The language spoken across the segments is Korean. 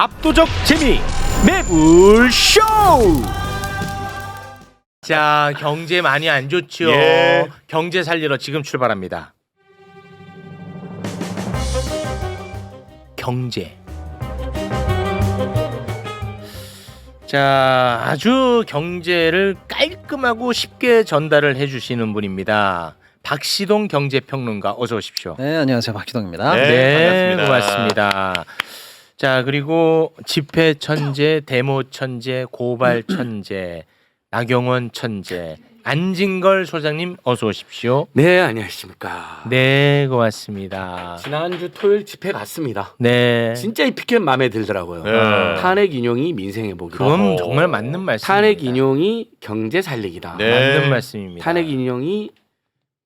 압도적 재미 매불쇼. 자, 경제 많이 안 좋죠. 예. 경제 살리러 지금 출발합니다. 경제. 자, 아주 경제를 깔끔하고 쉽게 전달을 해주시는 분입니다. 박시동 경제평론가, 어서 오십시오. 네, 안녕하세요. 박기동입니다. 네, 반갑습니다. 고맙습니다. 자, 그리고 집회 천재, 데모 천재, 고발 천재, 나경원 천재, 안진걸 소장님, 어서 오십시오. 네, 안녕하십니까. 네, 고맙습니다. 지난주 토요일 집회 갔습니다. 네, 진짜 이 피켓 마음에 들더라고요. 네. 탄핵 인용이 민생의 복이다. 그건 정말 맞는 말씀입니다. 탄핵 인용이 경제 살리기다. 네. 맞는 말씀입니다. 탄핵 인용이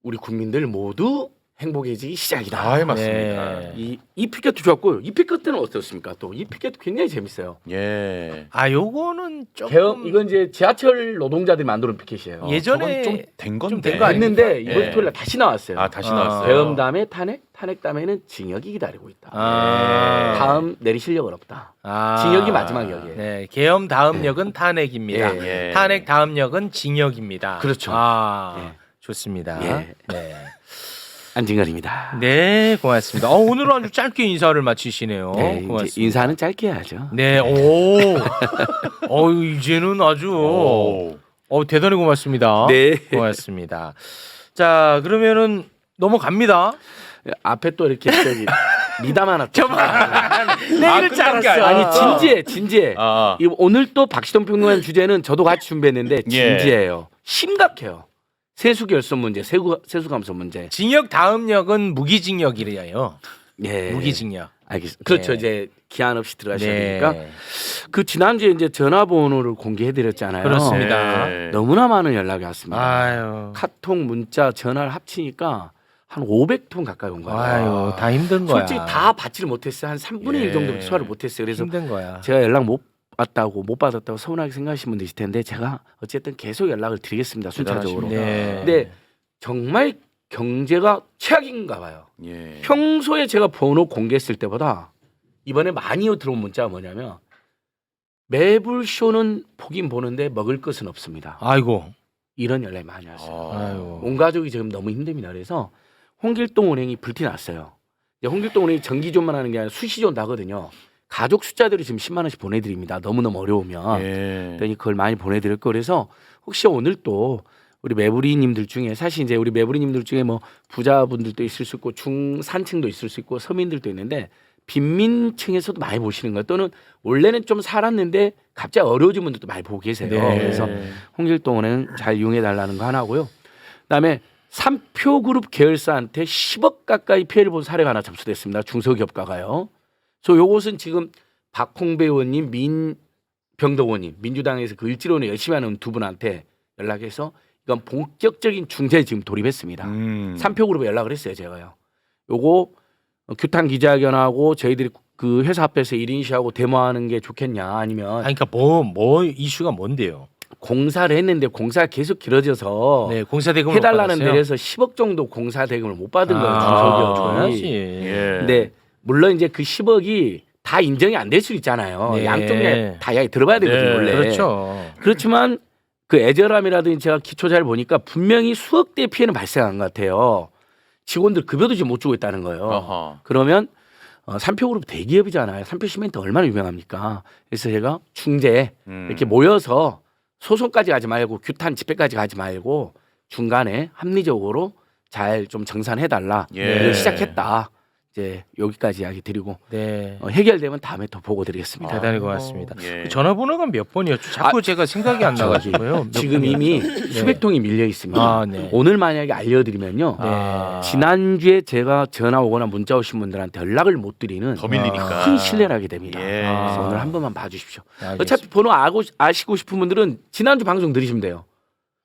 우리 국민들 모두 행복해지기 시작이다. 아, 맞습니다. 네. 이 피켓도 좋았고요. 이 피켓 때는 어떻습니까? 또 이 피켓도 굉장히 재밌어요. 예. 아, 요거는 조금 개업 이건 이제 지하철 노동자들이 만든 피켓이에요. 예전에 좀 된 건데. 좀된 거 아닙니까? 했는데 이번 예. 토요일 날 다시 나왔어요. 아, 다시 아. 나왔어요. 계엄 다음에 탄핵, 탄핵 다음에는 징역이 기다리고 있다. 아. 다음 내리실 력은 없다. 아. 징역이 마지막 역이에요. 네, 계엄 다음 역은 탄핵입니다. 예, 예. 탄핵 다음 역은 징역입니다. 그렇죠. 아, 예. 좋습니다. 예. 네. 안진걸입니다. 네, 고맙습니다. 오늘은 아주 짧게 인사를 마치시네요. 네, 이제 고맙습니다. 인사는 짧게 해야죠. 네, 오, 이제는 아주 오. 대단히 고맙습니다. 네. 고맙습니다. 자, 그러면은 넘어갑니다. 앞에 또 이렇게 저기 미담 하나. 저만 내일 줄 끝난 게 알았어. 아니 진지해. 아. 오늘 또 박시동 평론가님 주제는 저도 같이 준비했는데 예. 진지해요. 심각해요. 세수 결손 문제, 세수 감소 문제. 징역 다음 역은 무기징역이래요. 예. 무기징역. 알겠습니다. 그렇죠. 네. 이제 기한 없이 들어가셔야 네. 되니까. 그 지난주에 이제 전화번호를 공개해드렸잖아요. 그렇습니다. 예. 너무나 많은 연락이 왔습니다. 아유, 카톡, 문자, 전화를 합치니까 한 500통 가까이 온 거예요. 아유, 다 힘든 거야. 솔직히 다 받지를 못했어요. 한 3분의 1 정도 소화를 못했어요. 그래서 힘든 거야. 제가 연락 못 받았다고 서운하게 생각하시는 분도 있을 텐데 제가 어쨌든 계속 연락을 드리겠습니다. 순차적으로. 네. 근데 정말 경제가 최악인가 봐요. 예. 평소에 제가 번호 공개했을 때보다 이번에 많이 들어온 문자가 뭐냐면 매불쇼는 보긴 보는데 먹을 것은 없습니다. 아이고, 이런 연락이 많이 왔어요. 아유. 온 가족이 지금 너무 힘듭니다. 그래서 홍길동은행이 불티났어요. 홍길동은행이 정기존만 하는 게 아니라 수시존도 하거든요. 가족 숫자들이 지금 10만 원씩 보내드립니다. 너무너무 어려우면. 예. 그러니 그걸 많이 보내드릴 거 그래서 혹시 오늘 또 우리 매부리님들 중에 사실 이제 우리 매부리님들 중에 뭐 부자분들도 있을 수 있고 중산층도 있을 수 있고 서민들도 있는데 빈민층에서도 많이 보시는 거예요. 또는 원래는 좀 살았는데 갑자기 어려워진 분들도 많이 보고 계세요. 네. 그래서 홍길동은행 잘 이용해 달라는 거 하나고요. 그다음에 삼표그룹 계열사한테 10억 가까이 피해를 본 사례가 하나 접수됐습니다. 중소기업가가요. 그래서 요것은 지금 박홍배 의원님, 민병덕 의원님, 민주당에서 그 일지론을 열심히 하는 두 분한테 연락해서 이건 본격적인 중재에 지금 돌입했습니다. 삼표그룹에 연락을 했어요, 제가요. 요거 규탄 기자회견하고 저희들이 그 회사 앞에서 1인 시하고 데모하는 게 좋겠냐 아니면 아니, 그러니까 뭐 이슈가 뭔데요? 공사를 했는데 공사가 계속 길어져서 네, 공사 대금을 해달라는 못 받았어요? 데에서 10억 정도 공사 대금을 못 받은 거예요, 줘야지. 중소기업이. 예. 근데 물론 이제 그 10억이 다 인정이 안 될 수 있잖아요. 네. 양쪽에 다 이야기 들어봐야 되거든요, 네. 원래. 그렇죠. 그렇지만 그 애절함이라든지 제가 기초 잘 보니까 분명히 수억 대의 피해는 발생한 것 같아요. 직원들 급여도 지금 못 주고 있다는 거예요. 어허. 그러면 삼표그룹 대기업이잖아요. 삼표시멘트 얼마나 유명합니까? 그래서 제가 중재 이렇게 모여서 소송까지 가지 말고 규탄 집회까지 가지 말고 중간에 합리적으로 잘 좀 정산해달라. 예. 이걸 시작했다. 이제 여기까지 이야기 드리고 네. 해결되면 다음에 더 보고 드리겠습니다. 대단히 고맙습니다. 예. 그 전화번호가 몇 번이었죠? 자꾸 제가 생각이 안 나가지고요. 몇 지금 번이었죠? 이미 네. 수백 통이 밀려 있습니다. 아, 네. 오늘 만약에 알려드리면요. 네. 지난주에 제가 전화 오거나 문자 오신 분들한테 연락을 못 드리는 더 밀리니까. 큰 신뢰를 하게 됩니다. 예. 그래서 오늘 한 번만 봐주십시오. 알겠습니다. 어차피 번호 아시고 싶은 분들은 지난주 방송 들으시면 돼요.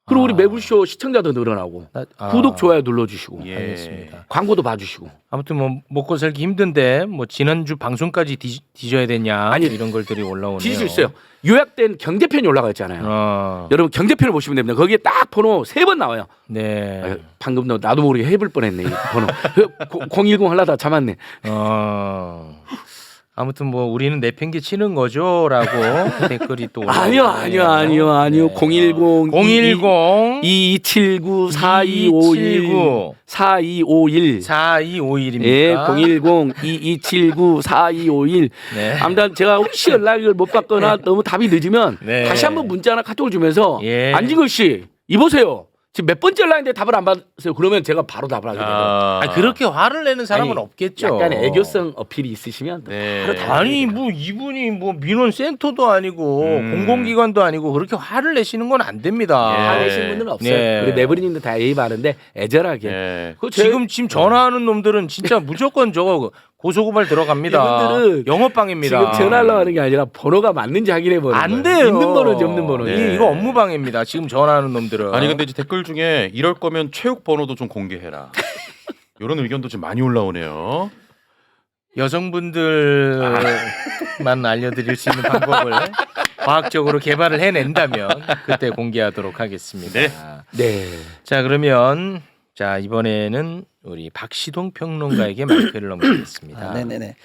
그리고 우리 매불쇼 시청자도 늘어나고 구독 좋아요 눌러주시고 예. 알겠습니다. 광고도 봐주시고. 아무튼 뭐 먹고 살기 힘든데 뭐 지난주 방송까지 뒤져야 되냐 아니, 이런 걸들이 올라오네요. 뒤질 수 있어요. 요약된 경제편이 올라가 있잖아요. 어, 여러분 경제편을 보시면 됩니다. 거기에 딱 번호 3번 나와요. 네. 아, 방금 나도 모르게 해볼 뻔했네 이 번호. 010 하려다 참았네. 아무튼 뭐 우리는 내팽개 치는 거죠라고 댓글이 또 아니요. 010 2279 4251 4251 4251입니까? 예, 010 2279 4251. 네. 아무튼 제가 혹시 연락을 못 받거나 너무 답이 늦으면 네. 다시 한번 문자나 카톡을 주면서 예. 안진걸 씨 이보세요. 지금 몇 번째 연락인데 답을 안 받으세요. 그러면 제가 바로 답을 하게 돼요. 아, 그렇게 화를 내는 사람은 아니, 없겠죠. 약간 애교성 어필이 있으시면 네. 바로 답을 아니 하게 돼요. 뭐 이분이 뭐 민원센터도 아니고 공공기관도 아니고 그렇게 화를 내시는 건 안 됩니다. 예. 화내신 분들은 없어요. 네. 우리 네버리님도 다 예의 바른데 애절하게. 예. 그거 지금 전화하는 놈들은 진짜 무조건 저거 고소고발 들어갑니다. 이분들은 영업방해입니다. 지금 전화하려고 하는 게 아니라 번호가 맞는지 확인해 보는 안 거예요. 돼요. 있는 번호인지 없는 번호인지. 네. 이거 업무방해입니다. 지금 전화하는 놈들은. 아니 근데 이제 댓글 중에 이럴 거면 체육 번호도 좀 공개해라. 이런 의견도 좀 많이 올라오네요. 여성분들만 알려드릴 수 있는 방법을 과학적으로 개발을 해낸다면 그때 공개하도록 하겠습니다. 네. 네. 자 그러면 자 이번에는 우리 박시동 평론가에게 마이크를 넘기겠습니다. 네네네.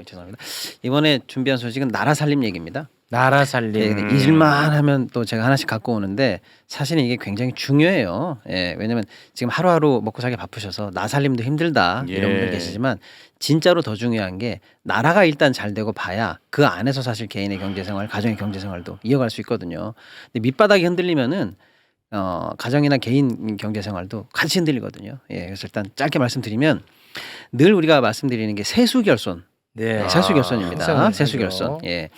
죄송합니다. 이번에 준비한 소식은 나라 살림 얘기입니다. 나라 살림. 예, 잊을만 하면 또 제가 하나씩 갖고 오는데 사실은 이게 굉장히 중요해요. 예, 왜냐면 지금 하루하루 먹고 살기 바쁘셔서 나 살림도 힘들다 이런 예. 분들 계시지만 진짜로 더 중요한 게 나라가 일단 잘 되고 봐야 그 안에서 사실 개인의 경제생활, 가정의 경제생활도 이어갈 수 있거든요. 근데 밑바닥이 흔들리면은 가정이나 개인 경제생활도 같이 흔들리거든요. 예, 그래서 일단 짧게 말씀드리면 늘 우리가 말씀드리는 게 세수결손. 네. 세수결손입니다. 항상 세수결손. 예.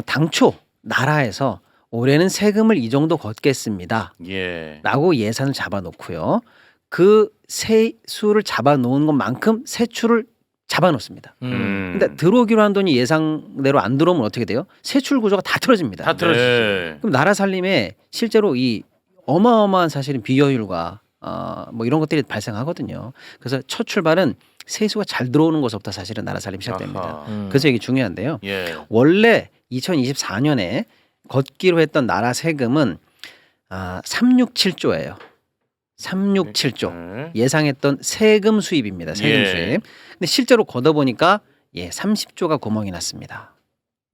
당초 나라에서 올해는 세금을 이 정도 걷겠습니다. 예. 라고 예산을 잡아놓고요. 그 세수를 잡아놓은 것만큼 세출을 잡아놓습니다. 근데 들어오기로 한 돈이 예상대로 안 들어오면 어떻게 돼요? 세출 구조가 다 틀어집니다. 다 틀어지죠. 네. 그럼 나라 살림에 실제로 이 어마어마한 사실은 비효율과 뭐 이런 것들이 발생하거든요. 그래서 첫 출발은 세수가 잘 들어오는 것부터 사실은 나라 살림 시작됩니다. 아하. 그래서 이게 중요한데요. 예. 원래 2024년에 걷기로 했던 나라 세금은 367조예요. 367조. 네. 예상했던 세금 수입입니다. 세금 예. 수입. 근데 실제로 걷어보니까 30조가 구멍이 났습니다.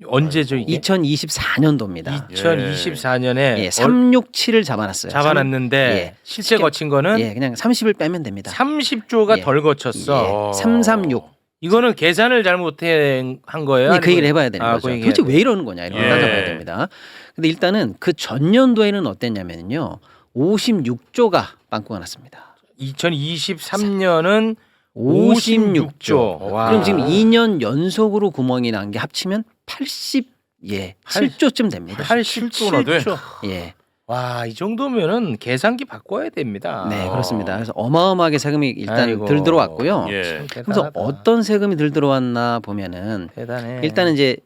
언제죠 이게? 2024년도입니다. 2024년에 367을 잡아놨어요. 잡아놨는데 예. 실제 거친 거는 그냥 30을 빼면 됩니다. 30조가 예. 덜 거쳤어. 336. 이거는 계산을 잘못한 거예요? 그 얘기를 아니면- 해봐야 되는 아, 거죠. 그 얘기 도대체 해야 왜 이러는 거냐 이런 걸 예. 따져봐야 됩니다. 근데 일단은 그 전년도에는 어땠냐면요. 56조가 빵꾸가 났습니다. 2023년은 56조. 와. 그럼 지금 2년 연속으로 구멍이 난 게 합치면 87조쯤 됩니다. 87조. 예. 와, 이 정도면은 계산기 바꿔야 됩니다. 네, 그렇습니다. 그래서 어마어마하게 세금이 일단 아이고. 들 들어왔고요. 예. 참 그래서 대단하다. 어떤 세금이 들 들어왔나 보면은 대단해. 일단은 이제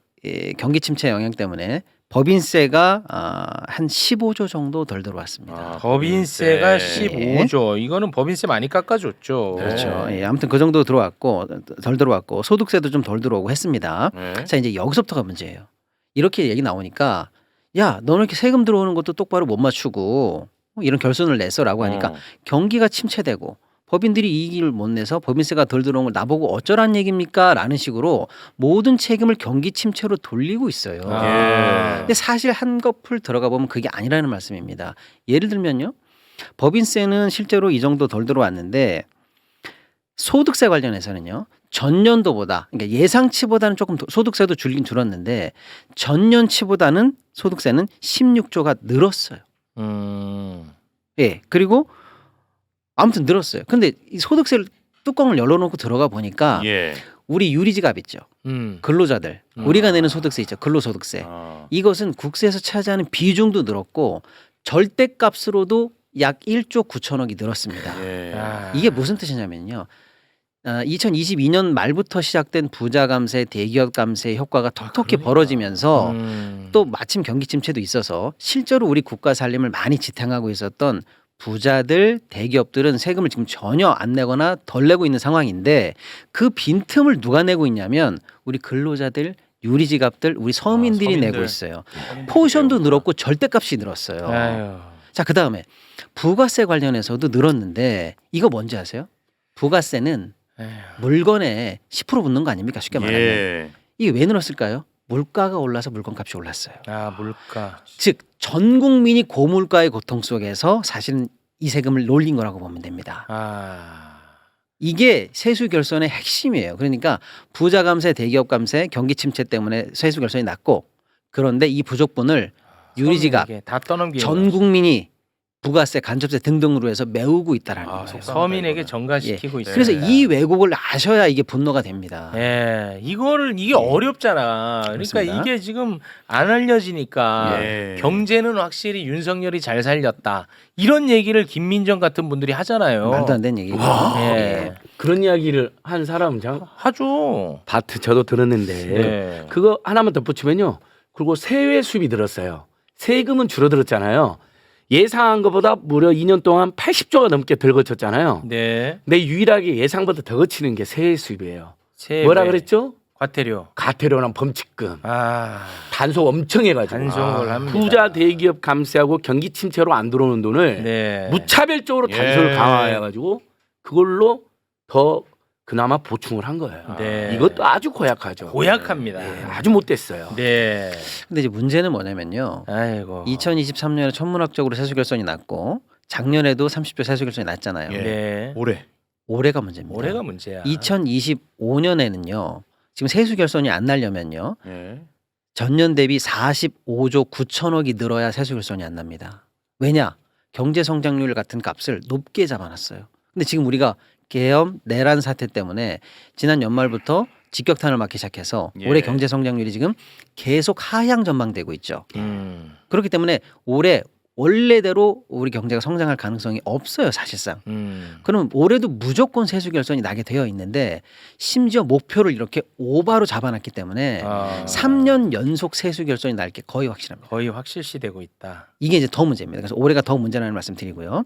경기 침체 영향 때문에 법인세가 한 15조 정도 덜 들어왔습니다. 아, 법인세가 법인세. 15조. 이거는 법인세 많이 깎아줬죠. 네. 그렇죠. 예, 아무튼 그 정도 들어왔고 덜 들어왔고 소득세도 좀 덜 들어오고 했습니다. 네. 자 이제 여기서부터가 문제예요. 이렇게 얘기 나오니까 야 너는 이렇게 세금 들어오는 것도 똑바로 못 맞추고 이런 결손을 냈어라고 하니까 경기가 침체되고 법인들이 이익을 못 내서 법인세가 덜 들어온 걸 나보고 어쩌란 얘기입니까? 라는 식으로 모든 책임을 경기 침체로 돌리고 있어요. 아. 근데 사실 한꺼풀 들어가 보면 그게 아니라는 말씀입니다. 예를 들면요. 법인세는 실제로 이 정도 덜 들어왔는데 소득세 관련해서는요. 전년도보다 그러니까 예상치보다는 조금 소득세도 줄긴 줄었는데 전년치보다는 소득세는 16조가 늘었어요. 예. 그리고 아무튼 늘었어요. 근데 이 소득세를 뚜껑을 열어놓고 들어가 보니까 예. 우리 유리지갑 있죠. 근로자들 우리가 내는 소득세 있죠. 근로소득세. 아. 이것은 국세에서 차지하는 비중도 늘었고 절대값으로도 약 1조 9천억이 늘었습니다. 예. 이게 무슨 뜻이냐면요. 2022년 말부터 시작된 부자 감세, 대기업 감세 효과가 톡톡히 벌어지면서 또 마침 경기 침체도 있어서 실제로 우리 국가 살림을 많이 지탱하고 있었던 부자들, 대기업들은 세금을 지금 전혀 안 내거나 덜 내고 있는 상황인데 그 빈틈을 누가 내고 있냐면 우리 근로자들, 유리지갑들, 우리 서민들이 서민들. 내고 있어요. 포션도 늘었고 절대값이 늘었어요. 아유. 자, 그다음에 부가세 관련해서도 늘었는데 이거 뭔지 아세요? 부가세는 물건에 10% 붙는 거 아닙니까? 쉽게 말하면. 예. 이게 왜 늘었을까요? 물가가 올라서 물건값이 올랐어요. 아 물가. 즉 전 국민이 고물가의 고통 속에서 사실은 이 세금을 놀린 거라고 보면 됩니다. 아. 이게 세수 결손의 핵심이에요. 그러니까 부자 감세, 대기업 감세, 경기 침체 때문에 세수 결손이 낮고 그런데 이 부족분을 유리지갑 서민에게 다 떠넘기는 전 국민이 부가세, 간접세 등등으로 해서 메우고 있다라는 아, 거예요. 속상하다, 서민에게 이거는. 전가시키고 있습니다. 그래서 이 왜곡을 아셔야 이게 분노가 됩니다. 예, 이게 어렵잖아. 그러니까 그렇습니다. 이게 지금 안 알려지니까 예. 경제는 확실히 윤석열이 잘 살렸다. 이런 얘기를 김민정 같은 분들이 하잖아요. 말도 안 되는 얘기고. 예. 그런 이야기를 한 사람 하죠. 바트 저도 들었는데 네. 그거 하나만 덧붙이면요. 그리고 세외 수입이 늘었어요. 세금은 줄어들었잖아요. 예상한 것보다 무려 2년 동안 80조가 넘게 덜 거쳤잖아요. 네. 근데 유일하게 예상보다 더 거치는 게 세외 수입이에요. 세배. 뭐라 그랬죠? 과태료. 가태료랑 범칙금. 아, 단속 엄청 해가지고 단속을 합니다. 부자 대기업 감세하고 경기 침체로 안 들어오는 돈을 네. 무차별적으로 예. 단속을 강화해가지고 그걸로 더 그나마 보충을 한 거예요. 네. 이것도 아주 고약하죠. 고약합니다. 예, 아주 못됐어요. 네. 근데 이제 문제는 뭐냐면요. 아이고. 2023년에 천문학적으로 세수 결손이 낮고 작년에도 30조 세수 결손이 낮잖아요. 예. 네. 올해. 올해가 문제입니다. 올해가 문제야. 2025년에는요. 지금 세수 결손이 안 나려면요. 예. 전년 대비 45조 9천억이 늘어야 세수 결손이 안 납니다. 왜냐? 경제 성장률 같은 값을 높게 잡아놨어요. 근데 지금 우리가 계엄 내란 사태 때문에 지난 연말부터 직격탄을 맞기 시작해서 예. 올해 경제 성장률이 지금 계속 하향 전망되고 있죠. 그렇기 때문에 올해 원래대로 우리 경제가 성장할 가능성이 없어요, 사실상. 그럼 올해도 무조건 세수 결손이 나게 되어 있는데 심지어 목표를 이렇게 오바로 잡아놨기 때문에 아, 3년 연속 세수 결손이 날 게 거의 확실합니다. 거의 확실시되고 있다. 이게 이제 더 문제입니다. 그래서 올해가 더 문제라는 말씀 드리고요.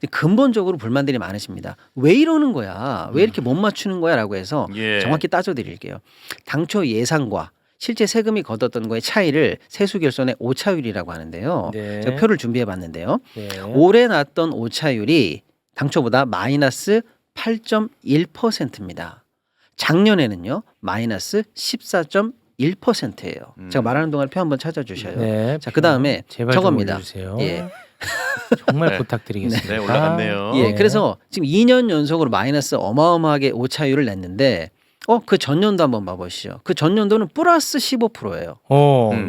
근본적으로 불만들이 많으십니다. 왜 이러는 거야? 왜 이렇게 못 맞추는 거야? 라고 해서 예. 정확히 따져드릴게요. 당초 예상과 실제 세금이 걷었던 거의 차이를 세수 결손의 오차율이라고 하는데요. 네. 제가 표를 준비해 봤는데요. 네. 올해 났던 오차율이 당초보다 마이너스 8.1%입니다. 작년에는요. 마이너스 14.1%예요. 제가 말하는 동안 표 한번 찾아주셔요. 네. 자, 그다음에 제발 저겁니다. 좀 올려주세요. 예. 정말 네. 부탁드리겠습니다. 네, 올라갔네요. 예, 그래서 지금 2년 연속으로 마이너스 어마어마하게 오차율을 냈는데 그 전년도 한번 봐보시죠. 그 전년도는 플러스 15%예요.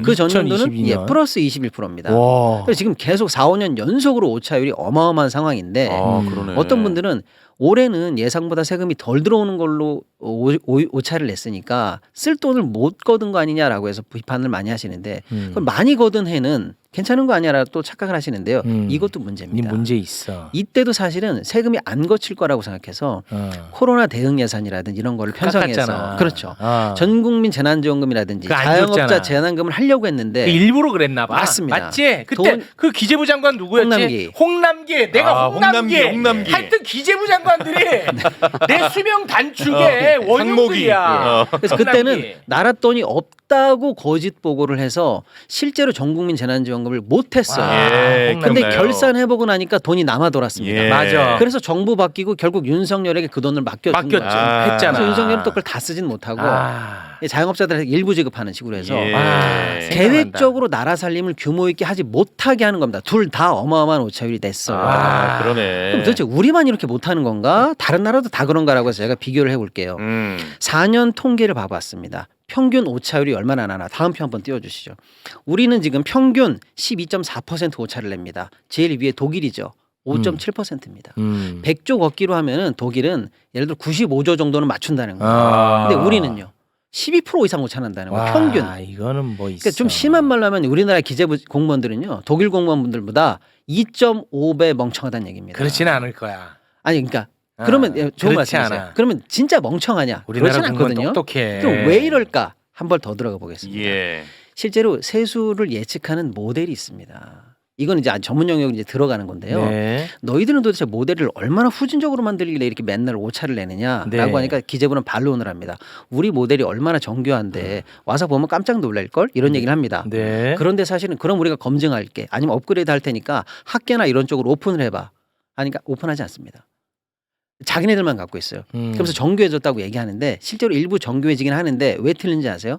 그 전년도는 2022년. 예, 플러스 21%입니다. 와. 그래서 지금 계속 4, 5년 연속으로 오차율이 어마어마한 상황인데 아, 그러네. 어떤 분들은 올해는 예상보다 세금이 덜 들어오는 걸로 오차를 냈으니까 쓸 돈을 못 거둔 거 아니냐라고 해서 비판을 많이 하시는데 그럼 많이 거둔 해는 괜찮은 거 아니야라고 또 착각을 하시는데요. 이것도 이 문제입니다. 문제 있어. 이때도 사실은 세금이 안 거칠 거라고 생각해서 코로나 대응 예산이라든지 이런 거를 편성해서 깎았잖아. 그렇죠. 아. 전 국민 재난지원금이라든지 그거 안 자영업자 줬잖아. 재난금을 하려고 했는데 그 일부러 그랬나 봐. 맞습니다. 맞지? 그때 돈- 그 기재부 장관 누구였지? 홍남기. 내가 홍남기. 홍남기. 하여튼 기재부 장관들이 내 수명 단축의 원흉들이야. 그래서 그때는 나라 돈이 없다고 거짓 보고를 해서 실제로 전 국민 재난지원금을 못 했어요. 예, 근데 기억나요. 결산해보고 나니까 돈이 남아 돌았습니다. 예. 맞아. 그래서 정부 바뀌고 결국 윤석열에게 그 돈을 맡겼죠. 맡겼죠. 아. 했잖아. 그래서 윤석열은 또 그걸 다 쓰진 못하고 자영업자들한테 일부 지급하는 식으로 해서 예. 아, 계획적으로 나라 살림을 규모 있게 하지 못하게 하는 겁니다. 둘 다 어마어마한 오차율이 됐어요. 아, 그러네. 그럼 도대체 우리만 이렇게 못하는 건가? 다른 나라도 다 그런가라고 해서 제가 비교를 해볼게요. 4년 통계를 봐봤습니다. 평균 오차율이 얼마나 나나 다음 표 한번 띄워주시죠. 우리는 지금 평균 12.4% 오차를 냅니다. 제일 위에 독일이죠. 5.7%입니다. 100조 걷기로 하면은 독일은 예를 들어 95조 정도는 맞춘다는 거예요. 근데 우리는요. 12% 이상 오차 난다는 거예요. 평균. 이거는 뭐 있어. 그러니까 좀 심한 말로 하면 우리나라 기재부 공무원들은요. 독일 공무원분들보다 2.5배 멍청하다는 얘기입니다. 그렇지는 않을 거야. 아니 그러니까 그러면 좋은 그렇지 말씀이세요. 않아. 그러면 진짜 멍청하냐? 우리나라 그렇진 공무원 않거든요. 똑똑해. 그럼 왜 이럴까? 한 번 더 들어가 보겠습니다. 예. 실제로 세수를 예측하는 모델이 있습니다. 이건 이제 전문 영역으로 이제 들어가는 건데요. 네. 너희들은 도대체 모델을 얼마나 후진적으로 만들길래 이렇게 맨날 오차를 내느냐라고 네. 하니까 기재부는 반론을 합니다. 우리 모델이 얼마나 정교한데 와서 보면 깜짝 놀랄 걸 이런 얘기를 합니다. 네. 그런데 사실은 그럼 우리가 검증할게 아니면 업그레이드 할 테니까 학계나 이런 쪽으로 오픈을 해봐. 하니까 오픈하지 않습니다. 자기네들만 갖고 있어요. 그래서 정교해졌다고 얘기하는데 실제로 일부 정교해지긴 하는데 왜 틀린지 아세요?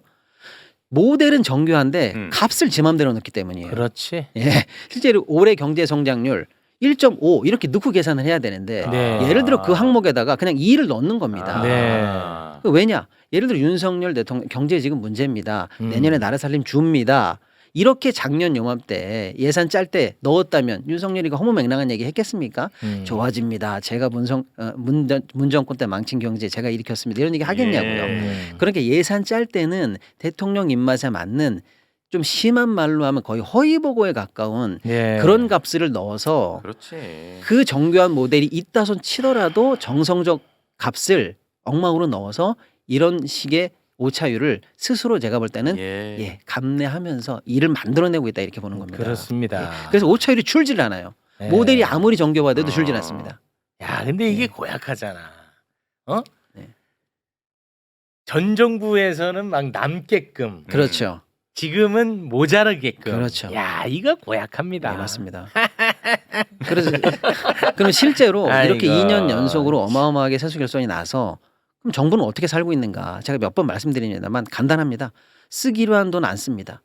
모델은 정교한데 값을 지 맘대로 넣기 때문이에요. 그렇지. 예, 실제로 올해 경제 성장률 1.5 이렇게 넣고 계산을 해야 되는데 네. 예를 들어 그 항목에다가 그냥 2를 넣는 겁니다. 네. 왜냐? 예를 들어 윤석열 대통령 경제 지금 문제입니다. 내년에 나라 살림 줍니다. 이렇게 작년 요맘때 예산 짤 때 넣었다면 윤석열이가 허무맹랑한 얘기 했겠습니까? 좋아집니다. 제가 문 정권 때 망친 경제 제가 일으켰습니다. 이런 얘기 하겠냐고요. 그러니까 예산 짤 때는 대통령 입맛에 맞는 좀 심한 말로 하면 거의 허위 보고에 가까운 예. 그런 값을 넣어서 그렇지. 그 정교한 모델이 있다 손 치더라도 정성적 값을 엉망으로 넣어서 이런 식의 오차율을 스스로 제가 볼 때는 예. 감내하면서 일을 만들어내고 있다 이렇게 보는 겁니다. 그렇습니다. 예. 그래서 오차율이 줄질 않아요. 네. 모델이 아무리 정교화돼도 줄질 않습니다. 야, 근데 이게 네. 고약하잖아. 어? 네. 전 정부에서는 막 남게끔, 그렇죠. 지금은 모자르게끔. 그렇죠. 야, 이거 고약합니다. 네, 맞습니다. 그래서 그럼 실제로 이렇게 아이고. 2년 연속으로 어마어마하게 세수 결손이 나서 그럼 정부는 어떻게 살고 있는가? 제가 몇 번 말씀드립니다만 간단합니다. 쓰기로 한 돈 안 씁니다.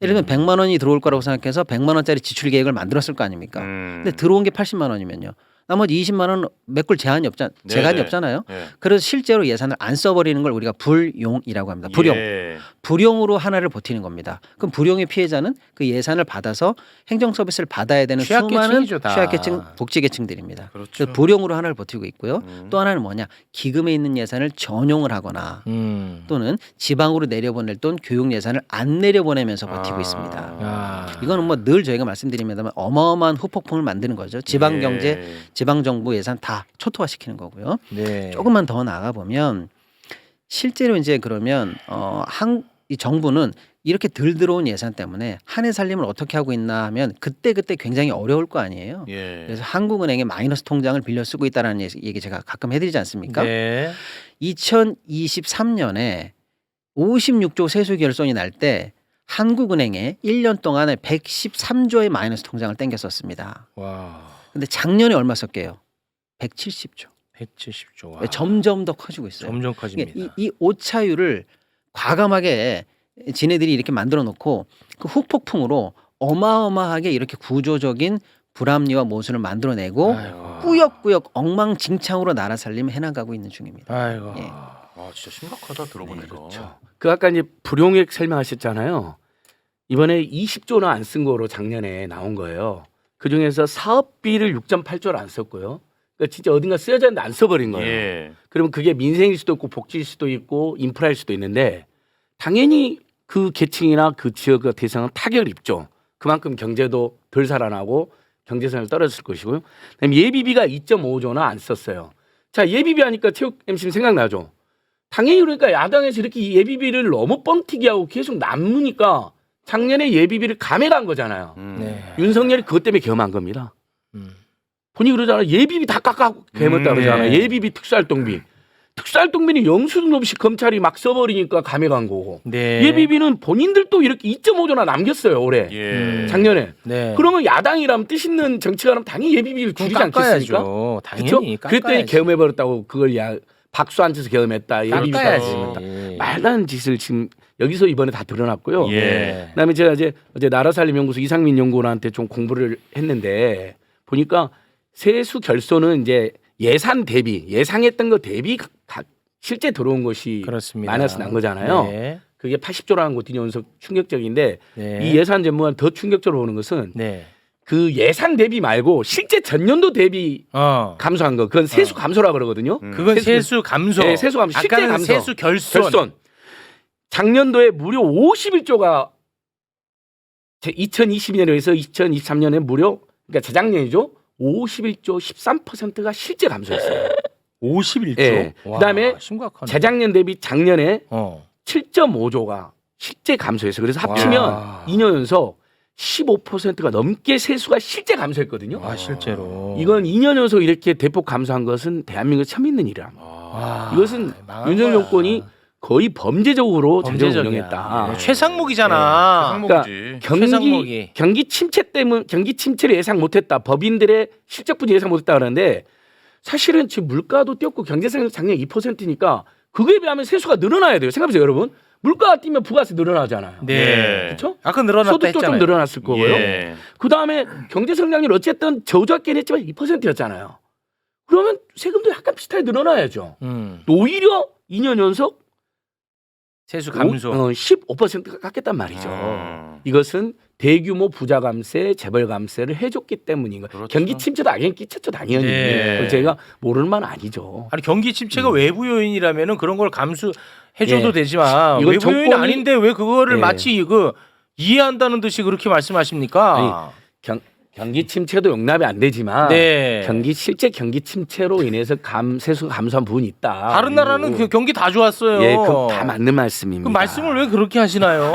예를 들면 100만 원이 들어올 거라고 생각해서 100만 원짜리 지출 계획을 만들었을 거 아닙니까? 근데 들어온 게 80만 원이면요. 나머지 20만 원 메꿀 제한이 네네. 없잖아요. 예. 그래서 실제로 예산을 안 써버리는 걸 우리가 불용이라고 합니다. 불용. 예. 불용으로 하나를 버티는 겁니다. 그럼 불용의 피해자는 그 예산을 받아서 행정 서비스를 받아야 되는 수많은 취약계층이죠, 다. 취약계층, 복지계층들입니다. 그렇죠. 그래서 불용으로 하나를 버티고 있고요. 또 하나는 뭐냐? 기금에 있는 예산을 전용을 하거나 또는 지방으로 내려보낼 돈 교육 예산을 안 내려보내면서 버티고 있습니다. 아. 이거는 뭐 늘 저희가 말씀드립니다만 어마어마한 후폭풍을 만드는 거죠. 지방 경제, 예. 지방 정부 예산 다 초토화시키는 거고요. 네. 조금만 더 나가 보면 실제로 이제 그러면 이 정부는 이렇게 들 들어온 예산 때문에 한 해 살림을 어떻게 하고 있나 하면 그때 굉장히 어려울 거 아니에요. 예. 그래서 한국은행에 마이너스 통장을 빌려 쓰고 있다라는 얘기 제가 가끔 해드리지 않습니까? 네. 2023년에 56조 세수 결손이 날 때 한국은행에 1년 동안에 113조의 마이너스 통장을 땡겼었습니다. 와. 근데 작년에 얼마 썼게요? 170조. 170조. 와. 점점 더 커지고 있어요. 점점 커집니다. 이 오차율을 과감하게 지네들이 이렇게 만들어 놓고 그 후폭풍으로 어마어마하게 이렇게 구조적인 불합리와 모순을 만들어내고 아이고. 꾸역꾸역 엉망진창으로 나라 살림을 해나가고 있는 중입니다. 아이고. 예. 아 진짜 심각하다 들어보니까. 그렇죠. 그 아까 이제 불용액 설명하셨잖아요. 이번에 20조나 안 쓴 거로 작년에 나온 거예요. 그 중에서 사업비를 6.8조를 안 썼고요. 그러니까 진짜 어딘가 쓰여져 있는데 안 써버린 거예요. 예. 그러면 그게 민생일 수도 있고 복지일 수도 있고 인프라일 수도 있는데 당연히 그 계층이나 그 지역의 대상은 타격을 입죠. 그만큼 경제도 덜 살아나고 경제성이 떨어질 것이고요. 그다음에 예비비가 2.5조나 안 썼어요. 자, 예비비 하니까 체육 MC님 생각나죠? 당연히 그러니까 야당에서 이렇게 예비비를 너무 뻥튀기하고 계속 남으니까 작년에 예비비를 감액한 거잖아요. 네. 윤석열이 그것 때문에 겸한 겁니다. 음. 본인이 그러잖아요. 예비비 다 깎아고 겸했다 그러잖아요. 네. 예비비 특수활동비. 특수활동비는 영수증 없이 검찰이 막 써버리니까 감액한 거고. 네. 예비비는 본인들도 이렇게 2.5조나 남겼어요. 올해. 예. 작년에. 네. 그러면 야당이라면 뜻 있는 정치가라면 당연히 예비비를 줄이지 않겠습니까? 깎아야죠. 당연히 그렇죠? 그랬더니 깎아야지. 겸해버렸다고 그걸 박수 앉아서 겸했다. 예비비 깎아야지. 깎았다. 말도 안 되는 짓을 지금 여기서 이번에 다 드러났고요. 예. 그다음에 제가 어제 나라살림연구소 이상민 연구원한테 좀 공부를 했는데 보니까 세수 결손은 이제 예산 대비 예상했던 거 대비 실제 들어온 것이 그렇습니다. 마이너스 난 거잖아요. 네. 그게 80조라는 것도 연속 충격적인데 네. 이 예산 전문가는 더 충격적으로 보는 것은 네. 그 예산 대비 말고 실제 전년도 대비 감소한 거 그건 세수 감소라 그러거든요. 그건 세수 감소. 네, 세수 감소. 실제 아까는 감소. 세수 결손. 결손. 작년도에 무려 51조가 2022년에서 2023년에 무려 그러니까 재작년이죠. 51조 13%가 실제 감소했어요. 51조. 예. 그다음에 심각하네. 재작년 대비 작년에 어. 7.5조가 실제 감소했어요. 그래서 합치면 와. 2년 연속 15%가 넘게 세수가 실제 감소했거든요. 아, 실제로. 이건 2년 연속 이렇게 대폭 감소한 것은 대한민국에 처음 있는 일이라. 와, 이것은 망한 윤석열 거야. 정권이 거의 범죄적으로 재정을 범죄적이야. 운영했다. 네. 최상목이잖아. 상목이지. 최상목이. 경기 침체 때문 경기 침체를 예상 못했다. 법인들의 실적 분이 예상 못했다 그러는데 사실은 지금 물가도 뛰었고 경제성장 작년 2%니까 그거에 비하면 세수가 늘어나야 돼요. 생각해보세요, 여러분. 물가가 뛰면 부가세 늘어나잖아요. 네. 그렇죠? 아까 늘어났다 소득도 했잖아요. 좀 늘어났을 거고요. 예. 그 다음에 경제성장률 어쨌든 저조하긴 했지만 2%였잖아요. 그러면 세금도 약간 비슷하게 늘어나야죠. 오히려 2년 연속 세수 감소. 15% 깎겠단 말이죠. 이것은 대규모 부자 감세, 재벌 감세를 해줬기 때문인 거예요. 그렇죠. 경기 침체도 악영향 끼쳤죠, 당연히. 네. 그걸 제가 모르는 만 아니죠. 아니 경기 침체가 외부 요인이라면은 그런 걸 감수해줘도 예. 되지만 이건 외부 요인 정권이- 아닌데 왜 그거를 예. 마치 그 이해한다는 듯이 그렇게 말씀하십니까? 경기 침체도 용납이 안 되지만 네. 실제 경기 침체로 인해서 세수가 감소한 부분이 있다. 다른 나라는 그 경기 다 좋았어요. 예, 그건 다 맞는 말씀입니다. 그 말씀을 왜 그렇게 하시나요?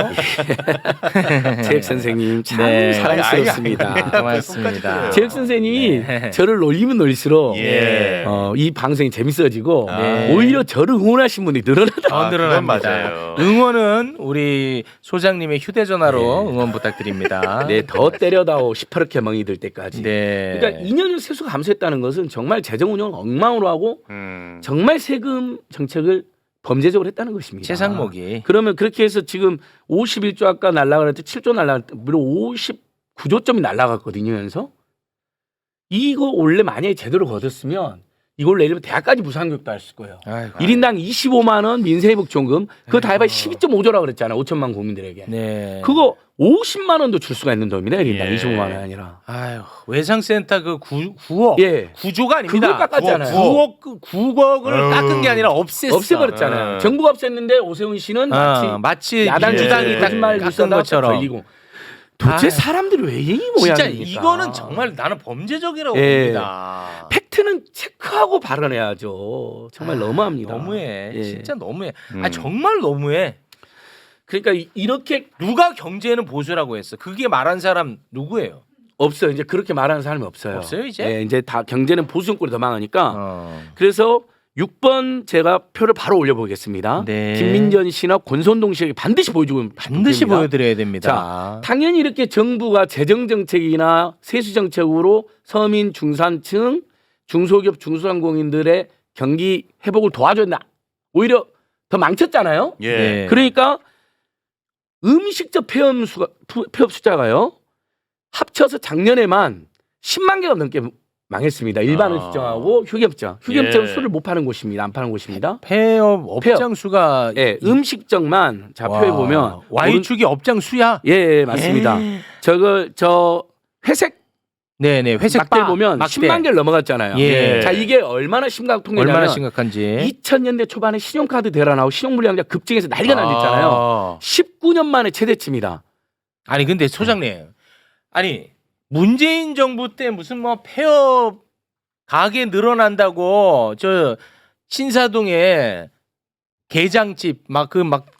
제익 선생님 참 네. 사랑스럽습니다. 고맙습니다. 제익 선생님이 네. 저를 놀리면 놀릴수록 예. 이 방송이 재밌어지고 네. 오히려 저를 응원하신 분이 늘어나다. 더 늘어납니다. 그건 맞아요. 응원은 우리 소장님의 휴대전화로 응원 부탁드립니다. 네, 더 때려다오 18억 멍이 들 때까지. 네. 그러니까 2년 세수가 감소했다는 것은 정말 재정 운영을 엉망으로 하고 정말 세금 정책을 범죄적으로 했다는 것입니다. 최상목이. 그러면 그렇게 해서 지금 51조 아까 날라갈 때 7조 날라갈 때 무려 59조점이 날라갔거든요. 연서 이거 원래 만약에 제대로 거뒀으면 이걸로 예를 들면 대학까지 무상교육도 했을 거예요. 아이고. 1인당 25만 원 민생회복지원금 그거 다 해봐야 12.5조라고 그랬잖아요. 5천만 국민들에게. 네. 그거 50만 원도 줄 수가 있는 돈입니다. 1인당 예. 25만 원이 아니라. 아유, 외상센터 그 9억. 예. 9조가 아닙니다. 그걸 깎았잖아요. 9억을 아유. 깎은 게 아니라 없앴어. 없애버렸잖아요. 정부가 없앴는데 오세훈 씨는 마치 야당 민주당이 예. 딱 거짓말 깎은 뉴스다 것처럼. 걸리고. 도대체 아유. 사람들이 왜 이 진짜 모양입니까? 이거는 정말 나는 범죄적이라고 예. 봅니다. 팩트는 체크하고 발언해야죠. 정말 너무합니다. 너무해. 예. 진짜 너무해. 음. 아 정말 너무해. 그러니까 이렇게 누가 경제는 보수라고 했어? 그게 말한 사람 누구예요? 없어요. 이제 그렇게 말하는 사람이 없어요. 없어요, 이제? 예, 이제 다 경제는 보수 정권이 더 망하니까. 어. 그래서 6번 제가 표를 바로 올려보겠습니다. 네. 김민전 씨나 권선동 씨에게 반드시 보여주고 반드시 싶습니다. 보여드려야 됩니다. 당연히 이렇게 정부가 재정 정책이나 세수 정책으로 서민 중산층, 중소기업 중소상공인들의 경기 회복을 도와줬나? 오히려 더 망쳤잖아요. 예. 네. 그러니까 음식적 폐업 숫자가요 합쳐서 작년에만 10만 개가 넘게 망했습니다. 일반 아. 음식점하고 휴게업점. 휴게업점은 예. 술을 못 파는 곳입니다. 안 파는 곳입니다. 폐업 업장 수가 예, 음식점만 자 표에 보면 Y축이 업장 수야. 예, 맞습니다. 저 회색 네네 회색 막대 보면 10만 개를 넘어갔잖아요. 예. 자, 이게 얼마나 심각통이냐면 얼마나 심각한지. 2000년대 초반에 신용카드 대란하고 신용불량자 급증해서 난리가 났잖아요. 19년 만에 최대치입니다. 아니 근데 소장님, 아니 문재인 정부 때 무슨 뭐 폐업 가게 늘어난다고 저 신사동에 게장집 막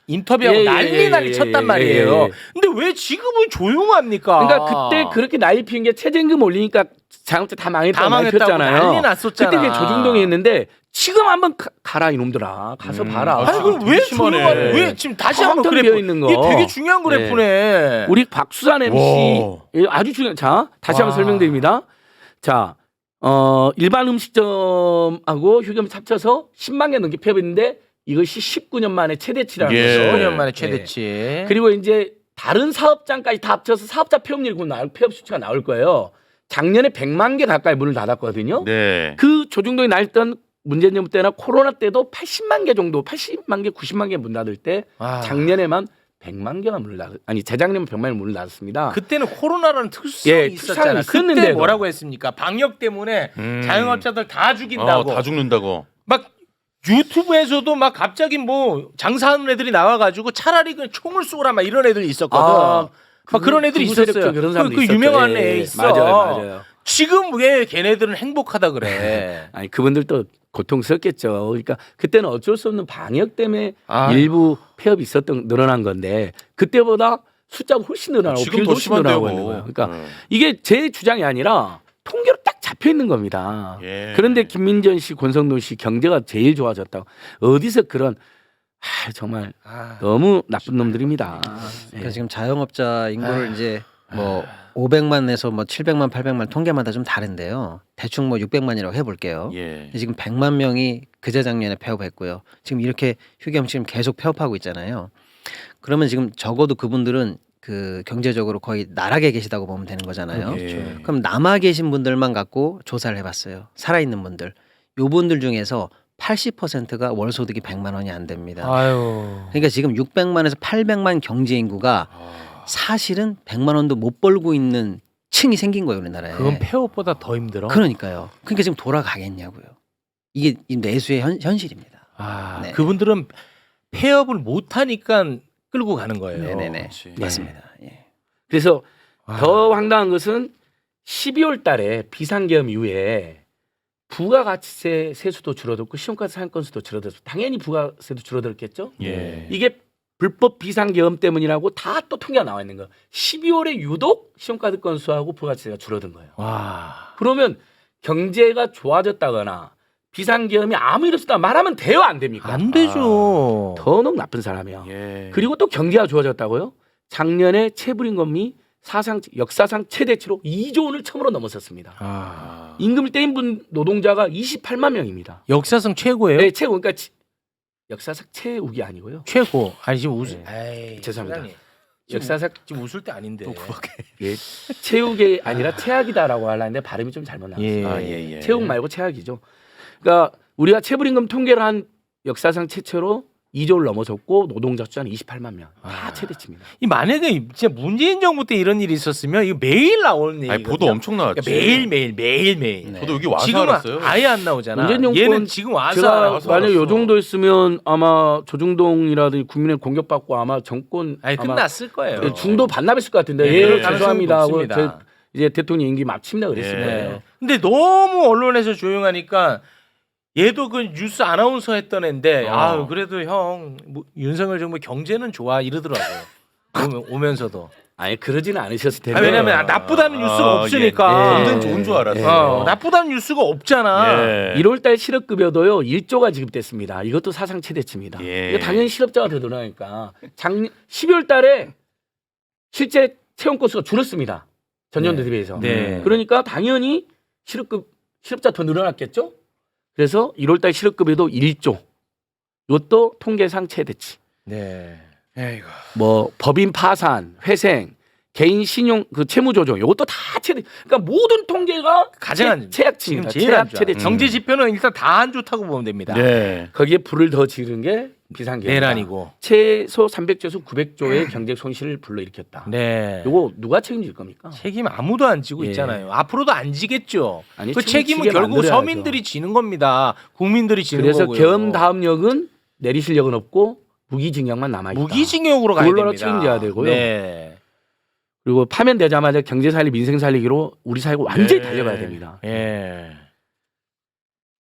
인터뷰하고 난리 쳤단 말이에요. 근데 왜 지금은 조용합니까? 그러니까 그때 그렇게 난리 피운 게 최저임금 올리니까 자영업자 다 망했다고 다 망했다고 잖아요. 난리 났었잖아. 그때 그게 조중동이 했는데 지금 한번 가라 이놈들아. 가서 봐라. 아, 아니 지금 그럼 왜 되게 심하네. 조용하냐? 왜 지금 다시 한번 텅텅 그래프 비어 있는 거. 이게 되게 중요한 그래프네. 우리 박수산 MC 예, 아주 중요한. 자, 다시 한번 와. 설명드립니다. 자, 일반 음식점하고 휴게업 합쳐서 10만 개 넘게 폐업했는데 이것이 19년 만에 최대치라는 예. 거죠. 15년 만에 예. 최대치. 그리고 이제 다른 사업장까지 다 합쳐서 사업자 폐업률이 폐업 수치가 나올 거예요. 작년에 100만 개 가까이 문을 닫았거든요. 네. 그 조중동이 날던 문재인 정부 때나 코로나 때도 80만 개 정도, 80만 개, 90만 개 문 닫을 때 아. 작년에만 100만 개가 문을 재작년에 100만 개 문을 닫았습니다. 그때는 코로나라는 특수성이 예, 있었잖아. 특성이 그때 있었는데도. 뭐라고 했습니까? 방역 때문에 자영업자들 다 죽인다고. 다 죽는다고. 막 유튜브에서도 막 갑자기 뭐 장사하는 애들이 나와가지고 차라리 그 총을 쏘라 막 이런 애들이 있었거든. 막 그런 애들이 있었어요. 그런 사람도 그 있었죠. 유명한 예, 애 있어. 맞아요. 지금 왜 걔네들은 행복하다 그래? 아니 그분들도 고통스럽겠죠. 그러니까 그때는 어쩔 수 없는 방역 때문에 아. 일부 폐업이 늘어난 건데 그때보다 숫자가 훨씬 늘어나고 지금 비율도 더 훨씬 늘어나고 심한데요. 있는 거예요. 그러니까 이게 제 주장이 아니라 통계로 딱 잡혀 있는 겁니다. 예. 그런데 김민전 씨, 권성동 씨 경제가 제일 좋아졌다고 어디서 그런 정말 아. 너무 나쁜 놈들입니다. 그러니까 지금 자영업자 인구를 아유. 이제 뭐 500만에서 뭐 700만, 800만 통계마다 좀 다른데요. 대충 뭐 600만이라고 해볼게요. 예. 근데 지금 100만 명이 그재작년에 폐업했고요. 지금 이렇게 휴겸 지금 계속 폐업하고 있잖아요. 그러면 지금 적어도 그분들은 그 경제적으로 거의 나락에 계시다고 보면 되는 거잖아요. 예. 그럼 남아 계신 분들만 갖고 조사를 해봤어요. 살아있는 분들. 요분들 중에서 80%가 월 소득이 100만 원이 안 됩니다. 아유. 그러니까 지금 600만에서 800만 경제 인구가 사실은 100만 원도 못 벌고 있는 층이 생긴 거예요, 우리나라에. 그건 폐업보다 더 힘들어. 그러니까요. 그러니까 지금 돌아가겠냐고요. 이게 이 내수의 현실입니다. 아, 네. 그분들은 폐업을 못 하니까 끌고 가는 거예요. 네네네. 그렇지. 맞습니다. 예. 그래서 아. 더 황당한 것은 12월 달에 비상계엄 이후에 부가가치세 세수도 줄어들고 신용카드 사용 건수도 줄어들었고 당연히 부가세도 줄어들었겠죠. 예. 이게 불법 비상계엄 때문이라고 다 또 통계가 나와 있는 거예요. 12월에 유독 신용카드 건수하고 부가가치세가 줄어든 거예요. 와. 그러면 경제가 좋아졌다거나 비상계엄이 아무 일 없었다 말하면 돼요, 안 됩니까? 안 되죠. 더 너무 나쁜 사람이야. 예. 그리고 또 경제가 좋아졌다고요? 작년에 체불임금이 역사상 최대치로 2조 원을 처음으로 넘어섰습니다. 아. 임금을 떼인 분 노동자가 28만 명입니다. 역사상 최고예요? 네, 최고. 그러니까 역사상 최욱이 아니고요. 최고. 아니 지금 웃. 네. 에이, 죄송합니다. 사장님. 역사상 지금 웃을 때 아닌데. 예, 최욱이 아니라 최악이다라고 하려는데 발음이 좀 잘못 나왔어요. 예. 아, 예, 예. 최욱 말고 최악이죠. 그러니까 우리가 체불임금 통계를 한 역사상 최초로 2조를 넘어섰고 노동자 숫자는 28만 명. 다 아. 최대치입니다. 이 만약에 진짜 문재인 정부 때 이런 일이 있었으면 이거 매일 나오는 얘기거든요. 아니 보도 엄청 나왔지. 그러니까 매일. 네. 저도 여기 와서 지금은 알았어요. 아예 안 나오잖아. 문재인 정권 얘는 지금 와서 제가 알아서 만약 요 알았어. 정도였으면 아마 조중동이라든지 국민의 공격받고 아마 정권 아니 아마 끝났을 거예요. 중도 반납했을 것 같은데 네, 예, 그럴 가능성이 죄송합니다 하고 높습니다. 이제 대통령 임기 마침내 그랬을 예. 거예요. 네. 근데 너무 언론에서 조용하니까 얘도 그 뉴스 아나운서 했던 애인데 아 그래도 형 뭐, 윤석열 정부 경제는 좋아 이러더라고요. 오면서도. 아니 그러지는 않으셨을 텐데. 아, 왜냐면 나쁘다는 뉴스가 없으니까. 예. 경제는 좋은 줄 알았어. 나쁘다는 뉴스가 없잖아. 예. 1월달 실업급여도요 1조가 지급됐습니다. 이것도 사상 최대치입니다. 예. 이거 당연히 실업자가 더 늘어나니까 작년 12월달에 실제 채용 건수가 줄었습니다. 전년도 대비해서. 네. 그러니까 당연히 실업자 더 늘어났겠죠. 그래서 1월달 실업급여도 1조. 이것도 통계상 최대치. 네. 에이구. 뭐 법인 파산, 회생, 개인 신용 그 채무 조정 이것도 다 최대. 그러니까 모든 통계가 가장 안 지금 최악치입니다. 제일 안 좋아. 최대치. 경제 지표는 일단 다 안 좋다고 보면 됩니다. 네. 거기에 불을 더 지른 게 비상계엄. 내란이고. 최소 300조에서 900조의 경제 손실을 불러일으켰다. 네. 이거 누가 책임질 겁니까? 책임 아무도 안 지고 예. 있잖아요. 앞으로도 안 지겠죠. 아니, 그 책임은 책임지게 결국 만들어야죠. 서민들이 지는 겁니다. 국민들이 지는 그래서 거고요. 계엄 다음력은 내리실력은 없고 무기징역만 남아 있다. 무기징역으로 가야 그걸로 됩니다. 책임져야 되고요. 네. 그리고 파면되자마자 경제 살리 민생 살리기로 우리 사회가 완전히 네. 달려가야 됩니다. 예.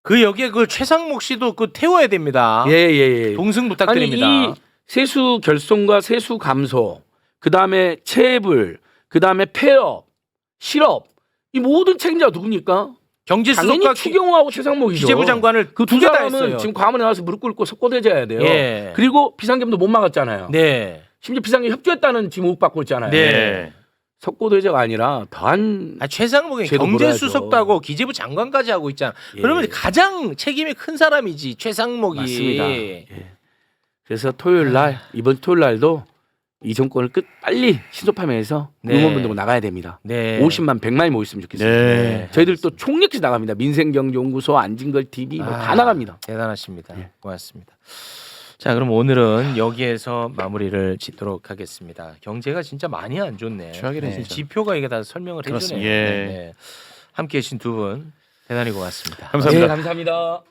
그 여기에 그 최상목 씨도 그 태워야 됩니다. 예. 동승 부탁드립니다. 아니 이 세수 결손과 세수 감소, 그 다음에 체불, 그 다음에 폐업, 실업 이 모든 책임자가 누굽니까? 경제수석과 당연히 추경호하고 최상목이죠. 기재부 장관을 그 두 두 개 다 사람은 했어요. 지금 과문에 나와서 무릎 꿇고 석고대져야 돼요. 예. 그리고 비상계엄도 못 막았잖아요. 네. 심지어 비상계엄 협조했다는 지금 의혹받고 있잖아요. 네. 석고대제가 아니라 더한 최상목이 제도 경제수석도 물어야죠. 하고 기재부 장관까지 하고 있잖아. 예. 그러면 가장 책임이 큰 사람이지 최상목이. 맞습니다. 예. 그래서 토요일 날 이번 토요일 날도 이 정권을 빨리 신속파면해서 네. 응원운동 나가야 됩니다. 네. 50만 100만이 모였으면 좋겠습니다. 네. 저희들 또 총력시 나갑니다. 민생경제연구소, 안진걸 TV 뭐 다 나갑니다. 대단하십니다. 예. 고맙습니다. 자, 그럼 오늘은 여기에서 마무리를 짓도록 하겠습니다. 경제가 진짜 많이 안 좋네. 최악이네, 진짜. 지표가 이게 다 설명을 해주네요. 그렇습니다. 예. 함께해 주신 두 분 대단히 고맙습니다. 감사합니다. 네, 감사합니다.